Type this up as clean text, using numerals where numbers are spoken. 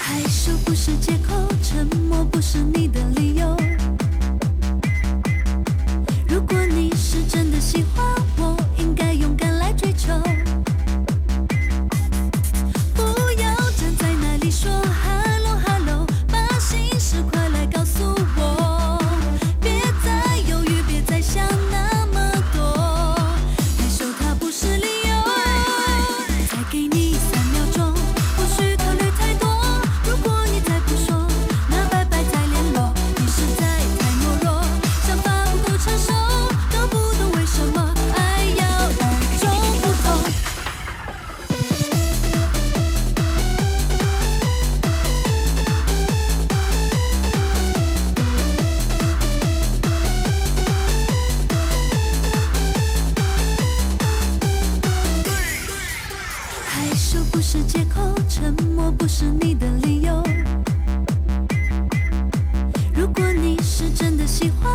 害羞不是借口，沉默不是你的理由。如果你是真的喜欢我，应该勇敢来追求。不要站在那里说 hello hello， 把心事快来告诉我。别再犹豫，别再想那么多，害羞它不是理由。再给你3秒钟，不需考虑太多。如果你再不说，那拜拜再联络。你实在太懦弱，想法不够成熟，搞不懂为什么爱要与众不同。害羞不是借口，沉默不是你的理由。如果你是真的喜欢